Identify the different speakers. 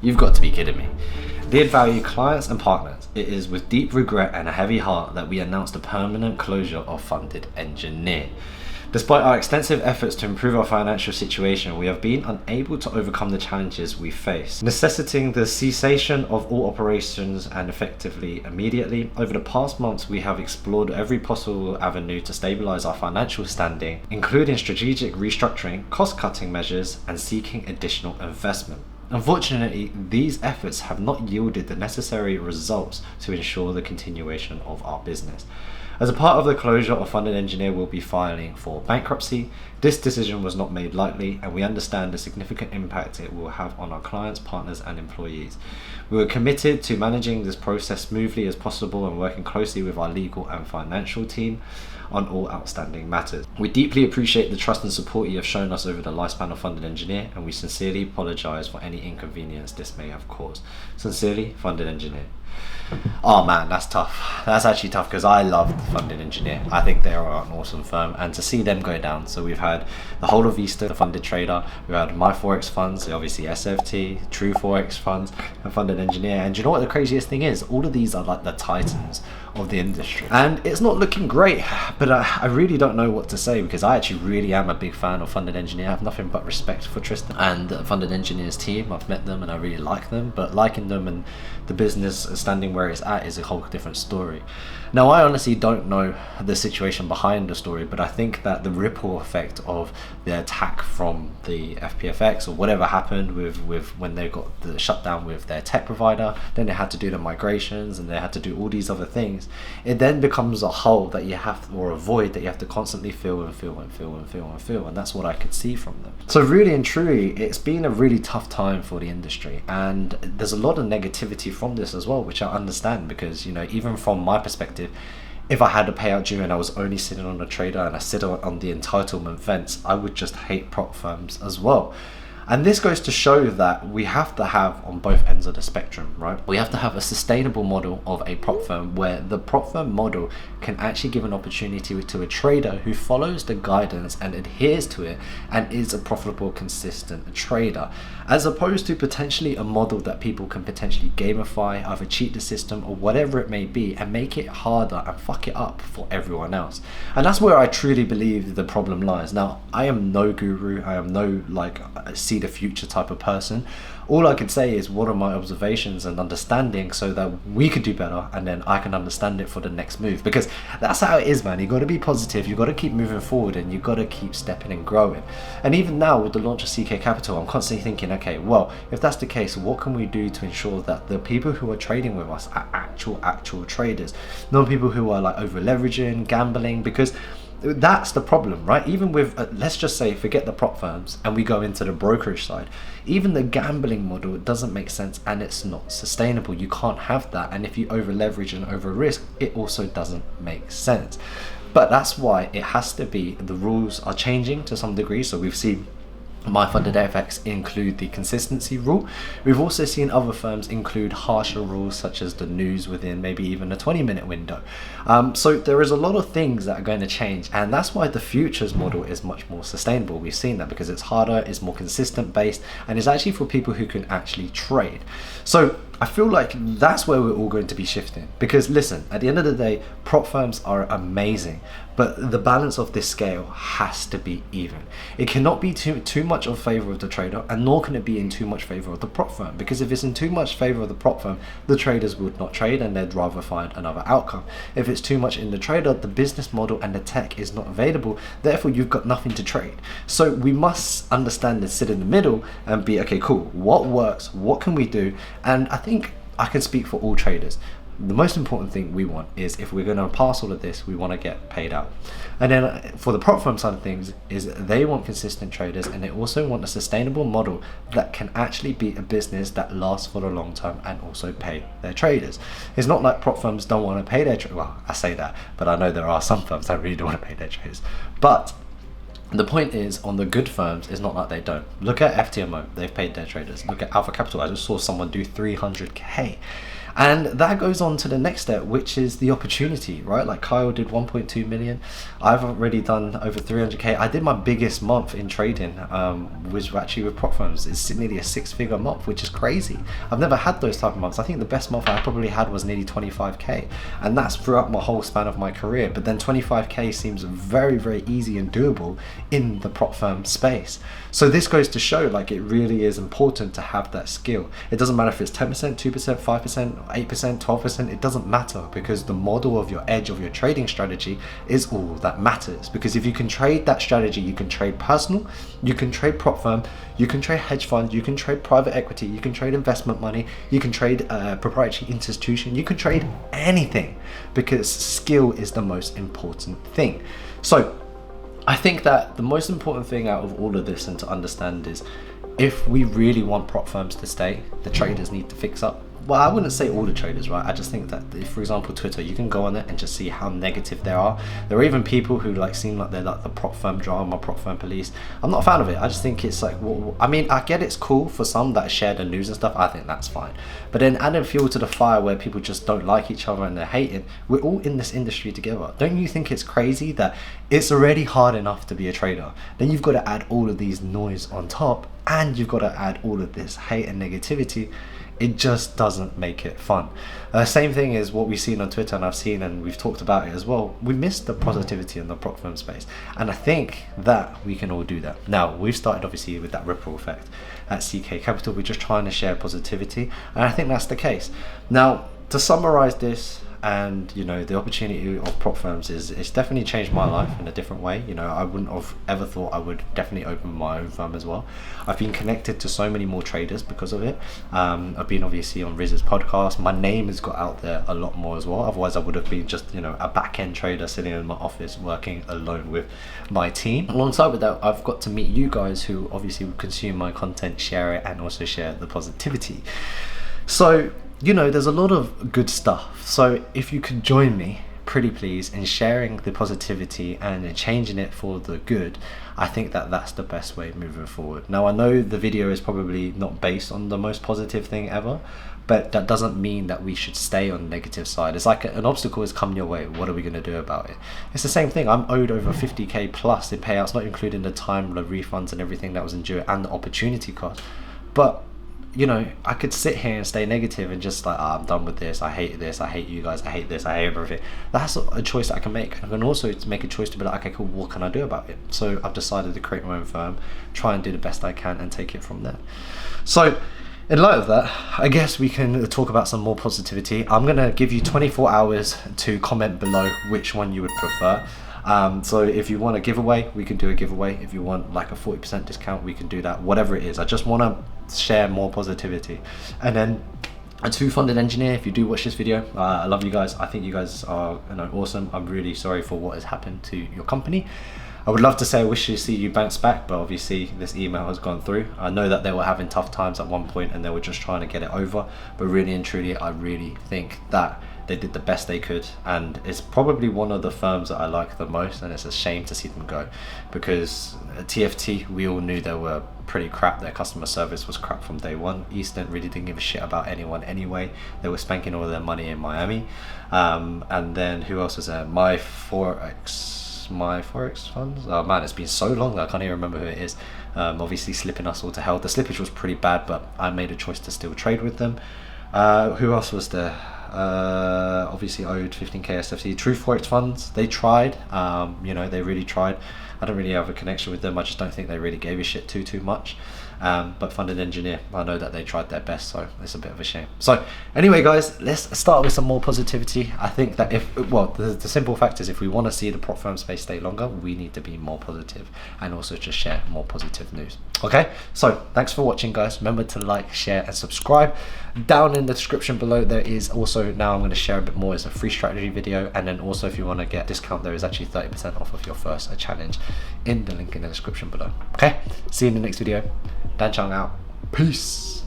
Speaker 1: You've got to be kidding me. Dear valued clients and partners, it is with deep regret and a heavy heart that we announce the permanent closure of Funded Engineer. Despite our extensive efforts to improve our financial situation, we have been unable to overcome the challenges we face, necessitating the cessation of all operations and effectively immediately. Over the past months, we have explored every possible avenue to stabilize our financial standing, including strategic restructuring, cost-cutting measures, and seeking additional investment. Unfortunately, these efforts have not yielded the necessary results to ensure the continuation of our business. As a part of the closure of Funded Engineer, will be filing for bankruptcy. This decision was not made lightly, and we understand the significant impact it will have on our clients, partners, and employees. We were committed to managing this process smoothly as possible and working closely with our legal and financial team on all outstanding matters. We deeply appreciate the trust and support you have shown us over the lifespan of Funded Engineer, and we sincerely apologize for any inconvenience this may have caused. Sincerely, Funded Engineer. Oh man, that's tough. That's actually tough because I love Funded Engineer. I think they are an awesome firm, and to see them go down. So we've had the whole of Easter, the Funded Trader, we've had My Forex Funds, obviously SFT, True Forex Funds, and Funded Engineer. And do you know what the craziest thing is? All of these are like the titans of the industry, and it's not looking great. But I really don't know what to say, because I actually really am a big fan of Funded Engineer. I have nothing but respect for Tristan and Funded Engineer's team. I've met them and I really like them, but liking them and the business standing where it's at is a whole different story. Now, I honestly don't know the situation behind the story, but I think that the ripple effect of the attack from the FPFX or whatever happened with when they got the shutdown with their tech provider, then they had to do the migrations and they had to do all these other things. It then becomes a hole that you have to, or a void that you have to constantly fill and fill and fill and fill and fill, and that's what I could see from them. So really and truly, it's been a really tough time for the industry, and there's a lot of negativity from this as well, which I understand, because, you know, even from my perspective, if I had a payout due and I was only sitting on a trader and I sit on the entitlement fence, I would just hate prop firms as well. And this goes to show that we have to have on both ends of the spectrum, right? We have to have a sustainable model of a prop firm, where the prop firm model can actually give an opportunity to a trader who follows the guidance and adheres to it and is a profitable, consistent trader, as opposed to potentially a model that people can potentially gamify, either cheat the system or whatever it may be, and make it harder and fuck it up for everyone else. And that's where I truly believe the problem lies. Now, I am no guru, I am no see the future type of person. All I could say is what are my observations and understanding, so that we could do better, and then I can understand it for the next move, because that's how it is, man. You got to be positive, you got to keep moving forward, and you got to keep stepping and growing. And even now with the launch of CK Capital, I'm constantly thinking, okay, well, if that's the case, what can we do to ensure that the people who are trading with us are actual traders, not people who are like over leveraging, gambling, because that's the problem, right? Even with let's just say, forget the prop firms and we go into the brokerage side, even the gambling model doesn't make sense, and it's not sustainable. You can't have that, and if you over leverage and over risk, it also doesn't make sense. But that's why it has to be, the rules are changing to some degree. So we've seen My Funded FX include the consistency rule. We've also seen other firms include harsher rules, such as the news within maybe even a 20-minute window. So there is a lot of things that are going to change, and that's why the futures model is much more sustainable. We've seen that because it's harder, it's more consistent based, and it's actually for people who can actually trade. So I feel like that's where we're all going to be shifting, because listen, at the end of the day, prop firms are amazing, but the balance of this scale has to be even. It cannot be too much in favor of the trader, and nor can it be in too much favor of the prop firm, because if it's in too much favor of the prop firm, the traders would not trade and they'd rather find another outcome. If it's too much in the trader, the business model and the tech is not available, therefore you've got nothing to trade. So we must understand and sit in the middle and be, okay, cool, what works, what can we do? And I think I can speak for all traders. The most important thing we want is, if we're going to pass all of this, we want to get paid out. And then for the prop firm side of things, is they want consistent traders, and they also want a sustainable model that can actually be a business that lasts for the long term and also pay their traders. It's not like prop firms don't want to pay their traders. Well, I say that, but I know there are some firms that really don't want to pay their traders. But the point is, on the good firms, it's not like they don't. Look at FTMO, they've paid their traders. Look at Alpha Capital, I just saw someone do 300k. And that goes on to the next step, which is the opportunity, right? Like Kyle did 1.2 million. I've already done over 300k. I did my biggest month in trading, which actually with prop firms. It's nearly a 6-figure month, which is crazy. I've never had those type of months. I think the best month I probably had was nearly 25k, and that's throughout my whole span of my career. But then 25k seems very, very easy and doable in the prop firm space. So this goes to show, like, it really is important to have that skill. It doesn't matter if it's 10%, 2%, 5%, 8%, 12%, it doesn't matter, because the model of your edge of your trading strategy is all that matters. Because if you can trade that strategy, you can trade personal, you can trade prop firm, you can trade hedge fund, you can trade private equity, you can trade investment money, you can trade proprietary institution, you can trade anything, because skill is the most important thing. So I think that the most important thing out of all of this and to understand is, if we really want prop firms to stay, the traders need to fix up. Well, I wouldn't say all the traders, right? I just think that if, for example, Twitter, you can go on it and just see how negative there are. There are even people who like seem like they're like the prop firm drama, prop firm police. I'm not a fan of it. I just think it's like, well, I mean, I get it's cool for some that share the news and stuff. I think that's fine. But then adding fuel to the fire where people just don't like each other and they're hating, we're all in this industry together. Don't you think it's crazy that it's already hard enough to be a trader? Then you've got to add all of these noise on top, and you've got to add all of this hate and negativity. It just doesn't make it fun. Same thing is what we've seen on Twitter, and I've seen, and we've talked about it as well. We miss the positivity in the prop firm space, and I think that we can all do that. Now, we've started obviously with that ripple effect at CK Capital. We're just trying to share positivity, and I think that's the case. Now, to summarize this, and you know, the opportunity of prop firms is, it's definitely changed my life in a different way. You know, I wouldn't have ever thought I would definitely open my own firm as well. I've been connected to so many more traders because of it. I've been obviously on Riz's podcast. My name has got out there a lot more as well. Otherwise I would have been just, you know, a back-end trader sitting in my office working alone with my team. Alongside with that, I've got to meet you guys who obviously would consume my content, share it, and also share the positivity. So, you know, there's a lot of good stuff. So if you could join me, pretty please, in sharing the positivity and in changing it for the good, I think that that's the best way moving forward. Now, I know the video is probably not based on the most positive thing ever, but that doesn't mean that we should stay on the negative side. It's like an obstacle has come your way. What are we going to do about it? It's the same thing. I'm owed over 50k plus in payouts, not including the time, the refunds and everything that was endured, and the opportunity cost. But you know, I could sit here and stay negative and just like, oh, I'm done with this, I hate this, I hate you guys, I hate this, I hate everything. That's a choice that I can make. I can also make a choice to be like, okay, cool, what can I do about it? So I've decided to create my own firm, try and do the best I can, and take it from there. So in light of that, I guess we can talk about some more positivity. I'm gonna give you 24 hours to comment below which one you would prefer. So if you want a giveaway, we can do a giveaway. If you want like a 40% discount, we can do that. Whatever it is, I just want to share more positivity. And then a two-funded engineer, if you do watch this video, I love you guys. I think you guys are, you know, awesome. I'm really sorry for what has happened to your company. I would love to say I wish to see you bounce back, but obviously this email has gone through. I know that they were having tough times at one point and they were just trying to get it over, but really and truly, I really think that they did the best they could, and it's probably one of the firms that I like the most, and it's a shame to see them go, because at TFT we all knew they were pretty crap. Their customer service was crap from day one. Eastern really didn't give a shit about anyone anyway. They were spanking all their money in Miami. And then who else was there? My Forex funds. Oh man, it's been so long that I can't even remember who it is. Obviously slipping us all to hell. The slippage was pretty bad, but I made a choice to still trade with them. Who else was there? Obviously owed 15k SFC. True Forex funds, they tried. You know, they really tried. I don't really have a connection with them. I just don't think they really gave a shit too much. But Funded Engineer, I know that they tried their best, so it's a bit of a shame. So anyway guys, let's start with some more positivity. I think that the simple fact is, if we want to see the prop firm space stay longer, we need to be more positive and also just share more positive news. Okay, so thanks for watching guys. Remember to like, share and subscribe. Down in the description below there is also, now I'm going to share a bit more, it's a free strategy video, and then also if you want to get a discount, there is actually 30% off of your first challenge in the link in the description below. Okay, see you in the next video. Dan Chang out. Peace.